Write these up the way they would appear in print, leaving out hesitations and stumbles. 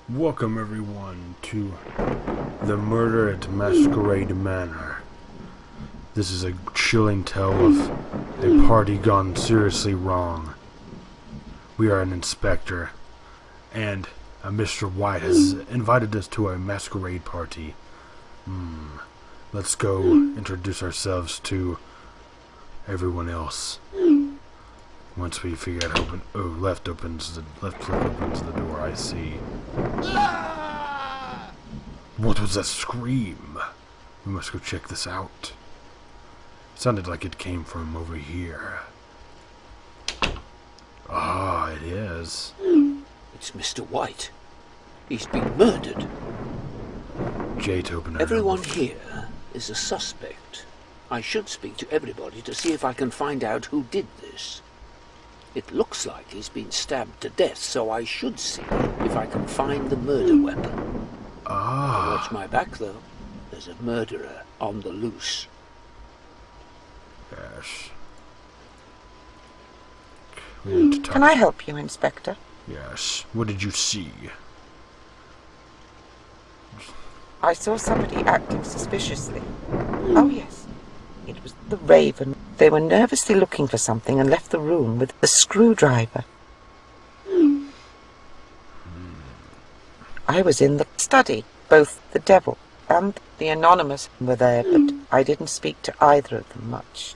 Welcome everyone to the murder at Masquerade Manor. This is a chilling tale of a party gone seriously wrong. We are an inspector, and Mr. White has invited us to a masquerade party. Let's go introduce ourselves to everyone else. Once we figure out how left click opens the door, I see. What was that scream? We must go check this out. It sounded like it came from over here. Ah, it is. It's Mr. White. He's been murdered. Jade opened. Everyone here is a suspect. I should speak to everybody to see if I can find out who did this. It looks like he's been stabbed to death, so I should see if I can find the murder weapon. Watch my back, though. There's a murderer on the loose. Yes. Can I help you, Inspector? Yes. What did you see? I saw somebody acting suspiciously. Oh, yes. It was the Raven. They were nervously looking for something and left the room with a screwdriver. I was in the study. Both the devil and the anonymous were there, but I didn't speak to either of them much.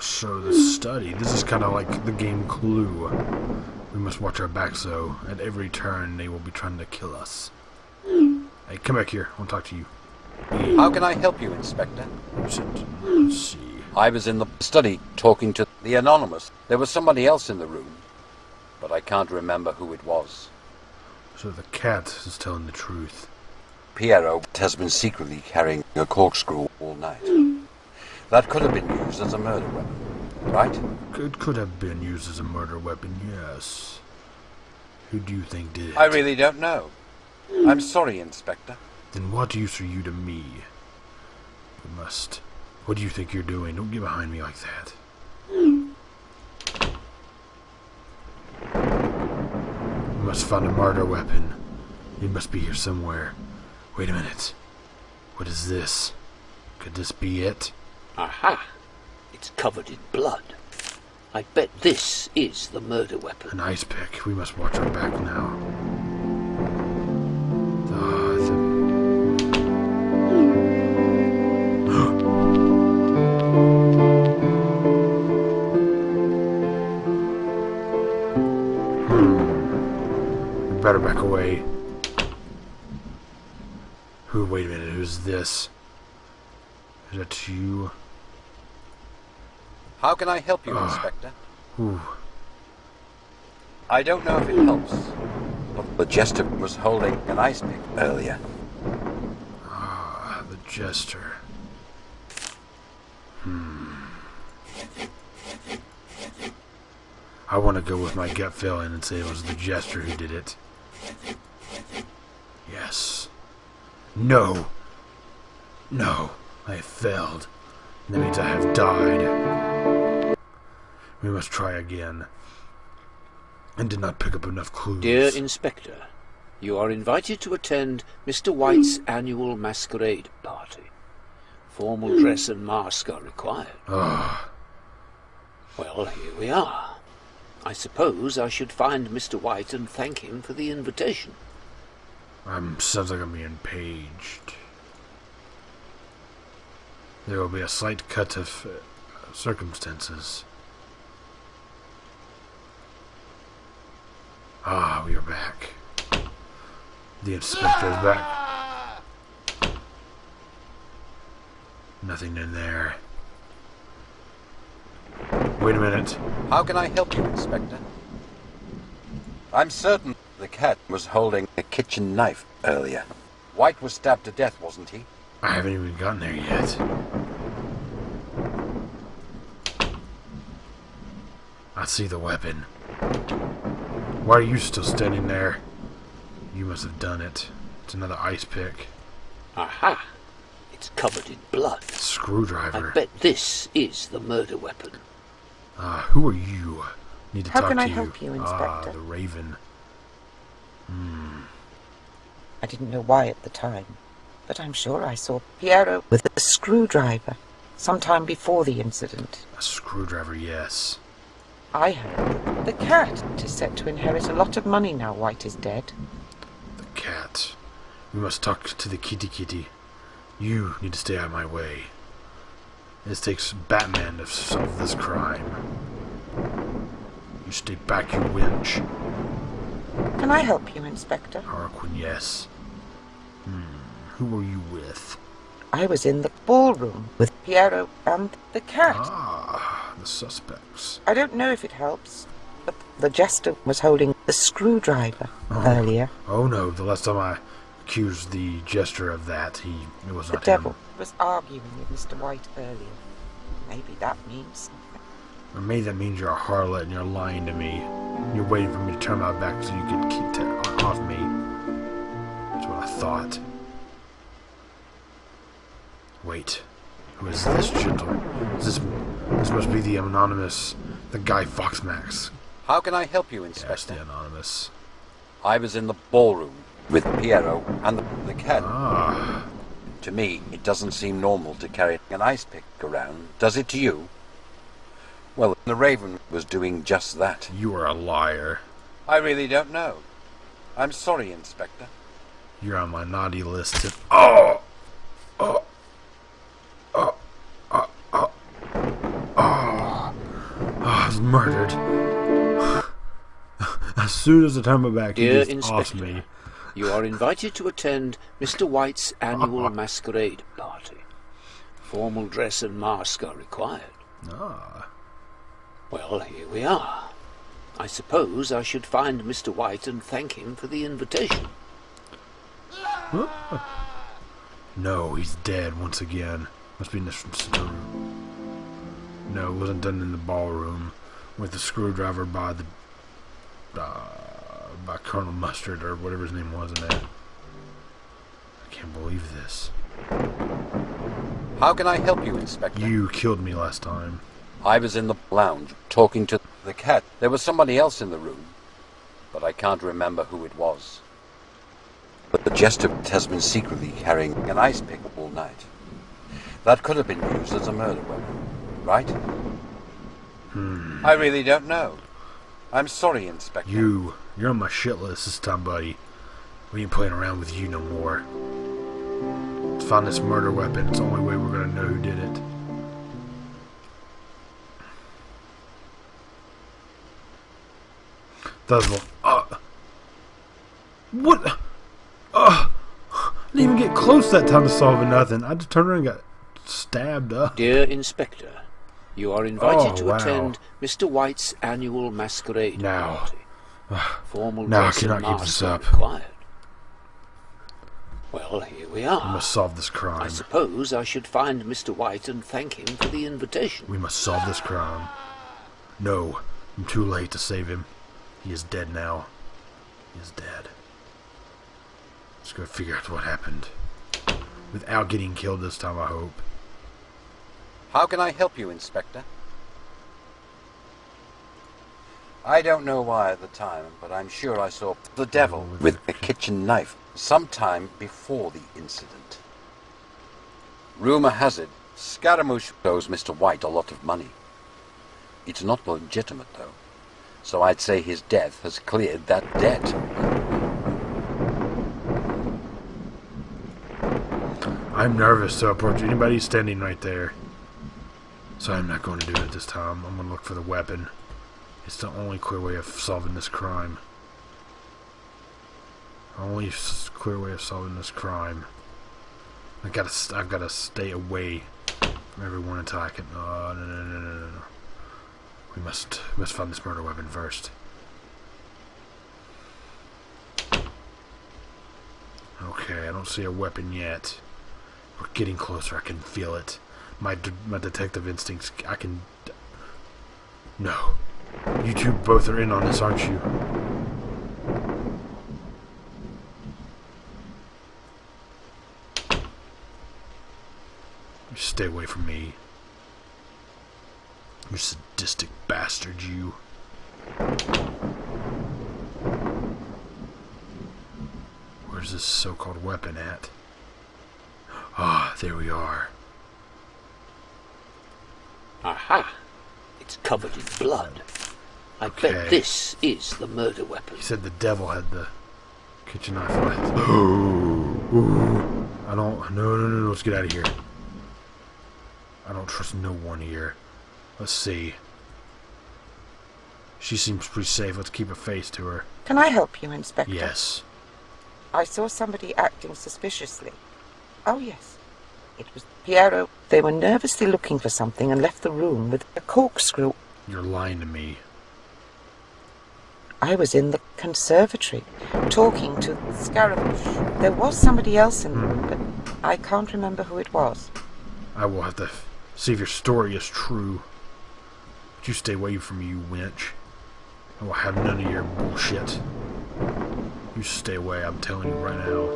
So the study. This is kind of like the game Clue. We must watch our backs, though. At every turn, they will be trying to kill us. Hey, come back here. I want to talk to you. How can I help you, Inspector? Let's see. I was in the study talking to the anonymous. There was somebody else in the room, but I can't remember who it was. So the cat is telling the truth. Piero has been secretly carrying a corkscrew all night. That could have been used as a murder weapon, right? It could have been used as a murder weapon, yes. Who do you think did it? I really don't know. I'm sorry, Inspector. Then what use are you to me? We must... What do you think you're doing? Don't get behind me like that. We must find a murder weapon. It must be here somewhere. Wait a minute. What is this? Could this be it? Aha! It's covered in blood. I bet this is the murder weapon. An ice pick. We must watch our back now. We better back away. Wait a minute, who's this? Is that you? How can I help you, Inspector? Ooh. I don't know if it helps, but the jester was holding an ice pick earlier. The jester. I want to go with my gut feeling and say it was the jester who did it. Yes. No. No. I have failed. That means I have died. We must try again. And did not pick up enough clues. Dear Inspector, you are invited to attend Mr. White's annual masquerade party. Formal dress and mask are required. Well, here we are. I suppose I should find Mr. White and thank him for the invitation. Sounds like I'm being paged. There will be a slight cut of circumstances. We are back. The inspector is back. Nothing in there. Wait a minute. How can I help you, Inspector? I'm certain the cat was holding a kitchen knife earlier. White was stabbed to death, wasn't he? I haven't even gotten there yet. I see the weapon. Why are you still standing there? You must have done it. It's another ice pick. Aha! It's covered in blood. Screwdriver. I bet this is the murder weapon. Who are you? Need to How talk can to I you. help you, Inspector? The Raven. I didn't know why at the time, but I'm sure I saw Piero with a screwdriver sometime before the incident. A screwdriver, yes. I heard that the cat is set to inherit a lot of money now White is dead. The cat. We must talk to the kitty. You need to stay out of my way. It takes Batman to solve this crime. You stay back, you wench. Can I help you, Inspector? Harlequin, yes. Who were you with? I was in the ballroom with Piero and the cat. Ah, the suspects. I don't know if it helps, but the jester was holding the screwdriver earlier. Oh no, the last time I accused the jester of that, it was not The devil him. was arguing with Mr. White earlier. Maybe that means something. Or maybe that means you're a harlot and you're lying to me. You're waiting for me to turn my back so you can keep off me. That's what I thought. Wait, who is this gentleman? This must be the anonymous, the Guy Foxmax. How can I help you, Yes, Inspector? the anonymous. I was in the ballroom with Piero and the cat. Ah, To me, it doesn't seem normal to carry an ice pick around, does it to you? Well, the Raven was doing just that. you are a liar. I really don't know. I'm sorry, Inspector. You're on my naughty list. Oh! Oh! Oh! Oh! Oh! Oh! I was murdered. As soon as I turn my back, he Dear just offs Inspector, me. you are invited to attend Mr. White's annual masquerade party. Formal dress and mask are required. Ah. Well, here we are. I suppose I should find Mr. White and thank him for the invitation. No, he's dead once again. Must be in this room. No, it wasn't done in the ballroom with the screwdriver by the by Colonel Mustard or whatever his name was in that. I can't believe this. How can I help you, Inspector? You killed me last time. I was in the lounge talking to the cat. There was somebody else in the room, but I can't remember who it was. But the jester has been secretly carrying an ice pick all night. That could have been used as a murder weapon, right? I really don't know. I'm sorry, Inspector. You're on my shit list this time, buddy. We ain't playing around with you no more. Let's find this murder weapon. It's the only way we're gonna know who did it. That's what. What? I didn't even get close that time to solving nothing. I just turned around and got stabbed up. Dear Inspector, you are invited to wow. attend Mr. White's annual masquerade Now. party. Formal Now I dress and cannot keep mask this are up. required. Well, here we We are. must solve this I crime. suppose I should find Mr. White and thank him for the invitation. We must solve this crime. No, I'm too late to save him. He is dead now. He is dead. Let's go figure out what happened. Without getting killed this time, I hope. How can I help you, Inspector? I don't know why at the time, but I'm sure I saw the devil with a kitchen knife sometime before the incident. Rumor has it, Scaramouche owes Mr. White a lot of money. It's not legitimate, though, so I'd say his death has cleared that debt. I'm nervous to approach anybody standing right there. So I'm not going to do it this time. I'm going to look for the weapon. It's the only clear way of solving this crime. Only clear way of solving this crime. I've got to stay away from everyone until I can. No. We must find this murder weapon first. Okay, I don't see a weapon yet. We're getting closer. I can feel it. My detective instincts. I can. No. You two both are in on this, aren't you? Just stay away from me. You sadistic bastard, you. Where's Where's this so-called weapon at? Ah, there we are. Aha! It's covered in blood. I Okay. bet this is the murder weapon. He said the devil had the kitchen knife left. Ooh. I don't... No, let's get out of here. I don't trust no one here. Let's see. She seems pretty safe. Let's keep a face to her. Can I help you, Inspector? Yes. I saw somebody acting suspiciously. Oh, yes. It was Piero. They were nervously looking for something and left the room with a corkscrew. You're lying to me. I was in the conservatory, talking to Scaramouche. There was somebody else in the room, but I can't remember who it was. I will have to see if your story is true. But you stay away from me, you wench. I will have none of your bullshit. You stay away, I'm telling you right now.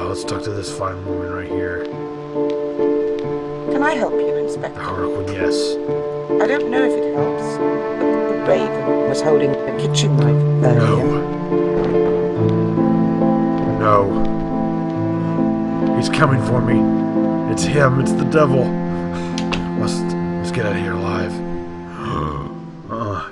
Let's talk to this fine woman right here. Can I help you, Inspector? The Harlequin, yes. I don't know if it helps, but the raven was holding a kitchen knife earlier. No. He's coming for me. It's him. It's the devil. Let's get out of here alive.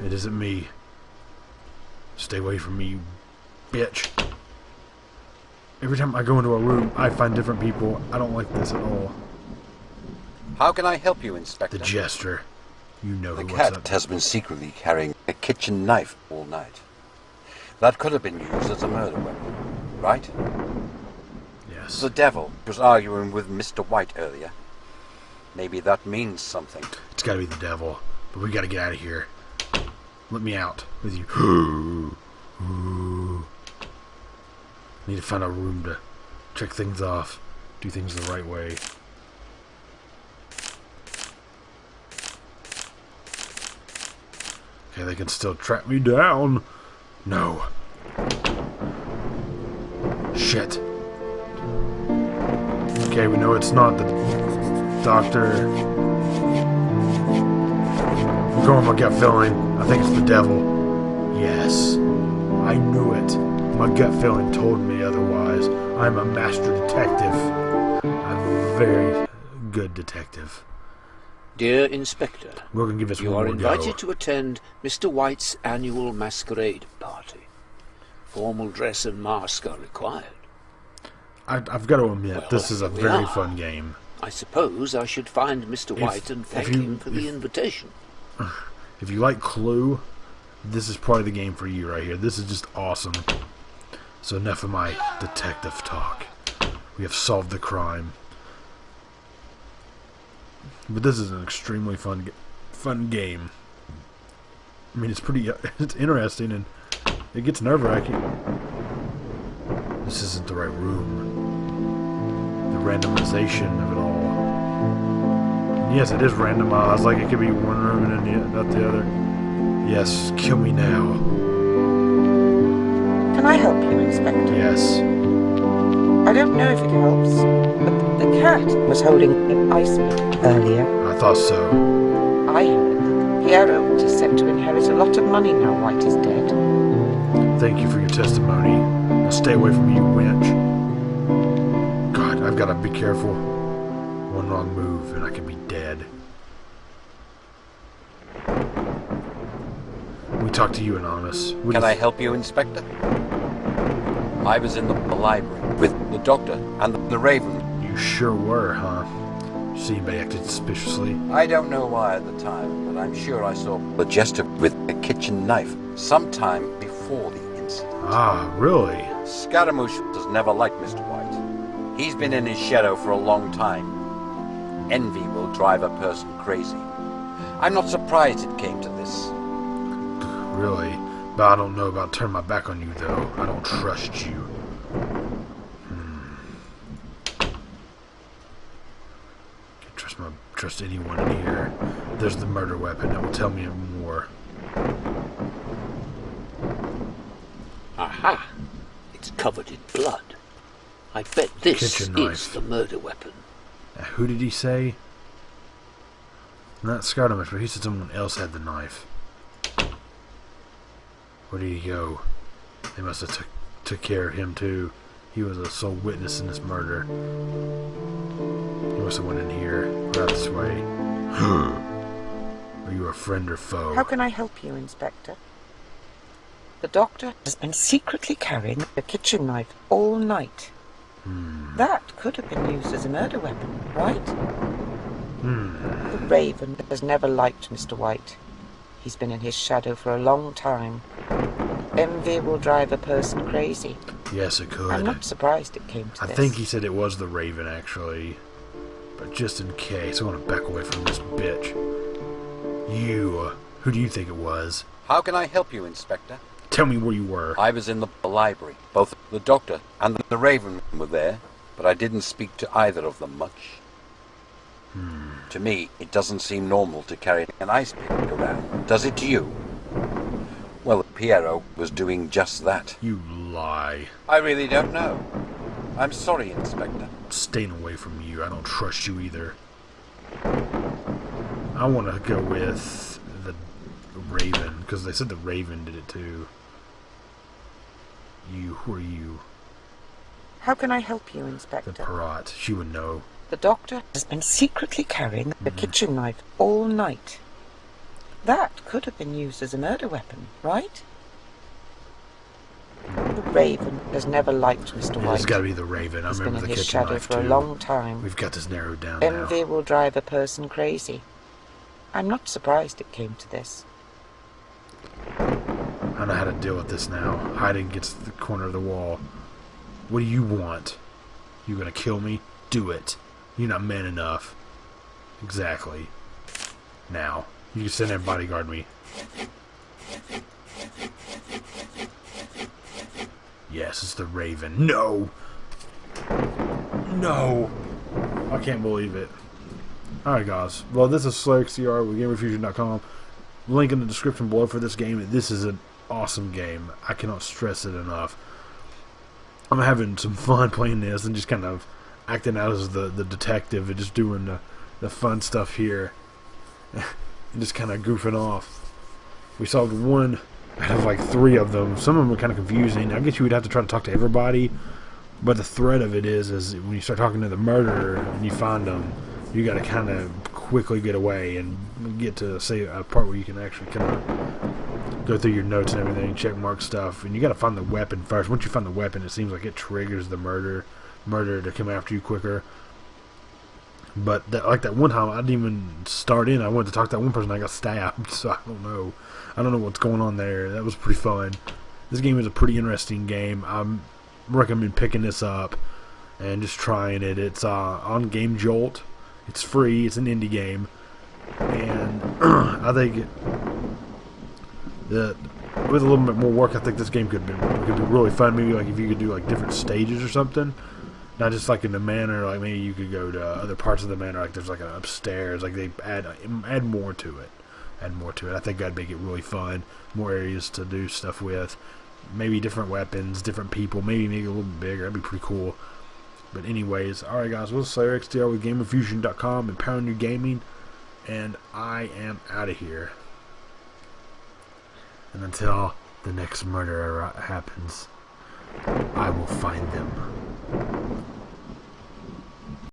It isn't me. Stay away from me, you bitch. Every time I go into a room, I find different people. I don't like this at all. How can I help you, Inspector? The Jester. You know The what's cat up. has been secretly carrying a kitchen knife all night. That could have been used as a murder weapon, right? Yes. The devil was arguing with Mr. White earlier. Maybe that means something. It's gotta be the devil. But we gotta get out of here. Let me out with you. Need to find a room to check things off. Do things the right way. Okay, they can still track me down. No. Shit. Okay, we know it's not the doctor. I'm going with my gut feeling. I think it's the devil. Yes. I knew it. My gut feeling told me otherwise. I'm a master detective. I'm a very good detective. Dear Inspector, We're going to give this you one are more go. invited to attend Mr. White's annual masquerade party. Formal dress and mask are required. I've got to admit, Well, this is a here we very are. fun game. I suppose I should find Mr. White and thank him for the invitation. If you like Clue, this is probably the game for you right here. This is just awesome. So enough of my detective talk. We have solved the crime. But this is an extremely fun game. I mean, it's it's interesting and it gets nerve-wracking. This isn't the right room. The randomization of it all. And yes, it is randomized. Like it could be one room and then not the other. Yes, kill me now. Can I help you, Inspector? Yes. I don't know if it helps, but the cat was holding an icepick earlier. I thought so. I heard Piero is set to inherit a lot of money now White is dead. Thank you for your testimony. Now stay away from me, you wench. God, I've got to be careful. One wrong move and I could be dead. We talked to you, Anonymous. Can I help you, Inspector? I was in the library with the doctor and the raven. You sure were, huh? See anybody acted suspiciously? I don't know why at the time, but I'm sure I saw the jester with a kitchen knife sometime before the incident. Ah, really? Scaramouche has never liked Mr. White. He's been in his shadow for a long time. Envy will drive a person crazy. I'm not surprised it came to this. Really? But I don't know about turning my back on you, though. I don't trust you. Can't trust anyone in here. There's the murder weapon. That will tell me more. Aha! It's covered in blood. I bet this Kitchen is knife. the murder weapon. Who did he say? Not Scaramouche, but he said someone else had the knife. Where did he go? They must have took care of him too. He was a sole witness in this murder. He must have went in here, right this way. Are you a friend or foe? How can I help you, Inspector? The doctor has been secretly carrying a kitchen knife all night. That could have been used as a murder weapon, right? The Raven has never liked Mr. White. He's been in his shadow for a long time. Envy will drive a person crazy. Yes, it could. I'm not surprised it came to I this. think he said it was the Raven, actually. But just in case, I want to back away from this bitch. You, who do you think it was? How can I help you, Inspector? Tell me where you were. I was in the library. Both the doctor and the Raven were there, but I didn't speak to either of them much. To me, it doesn't seem normal to carry an ice pick around. Does it to you? Well, Piero was doing just that. You lie. I really don't know. I'm sorry, Inspector. Staying away from you. I don't trust you either. I want to go with the Raven, because they said the Raven did it too. Who are you? How can I help you, The Inspector? Pirat. She would know. The doctor has been secretly carrying a kitchen knife all night. That could have been used as a murder weapon, right? The Raven has never liked Mr. Yeah, White. it's got to be the Raven. I He's been remember in the his kitchen shadow knife for a too. long time. We've got this narrowed down Envy now. will drive a person crazy. I'm not surprised it came to this. I know how to deal with this now. Hiding against the corner of the wall. What do you want? You gonna kill me? Do it. You're not man enough. Exactly. Now, you can send and bodyguard me. Yes, it's the Raven. No! No! I can't believe it. Alright guys, well this is Slayerxtr with GamerFuzionHD. Link in the description below for this game. This is an awesome game. I cannot stress it enough. I'm having some fun playing this and just kind of acting out as the detective and just doing the fun stuff here. And just kind of goofing off. We solved one out of like 3 of them. Some of them were kind of confusing. I guess you would have to try to talk to everybody. But the thread of it is when you start talking to the murderer and you find them, you got to kind of quickly get away and get to say a part where you can actually kind of go through your notes and everything, check mark stuff, and you got to find the weapon first. Once you find the weapon, it seems like it triggers the murderer to come after you quicker. But like that one time, I didn't even start in. I went to talk to that one person, I got stabbed. So I don't know what's going on there. That was pretty fun. This game is a pretty interesting game. I recommend picking this up and just trying it. It's on Game Jolt. It's free. It's an indie game, and I think that with a little bit more work, I think this game could be really fun. Maybe like if you could do like different stages or something, not just like in the manor. Like maybe you could go to other parts of the manor. Like there's like an upstairs. Like they add more to it. Add more to it. I think that'd make it really fun. More areas to do stuff with. Maybe different weapons, different people. Maybe make it a little bit bigger. That'd be pretty cool. But anyways, alright guys, we'll Slayerxtr with GamerFuzionHD, empowering your gaming, and I am out of here. And until the next murder happens, I will find them.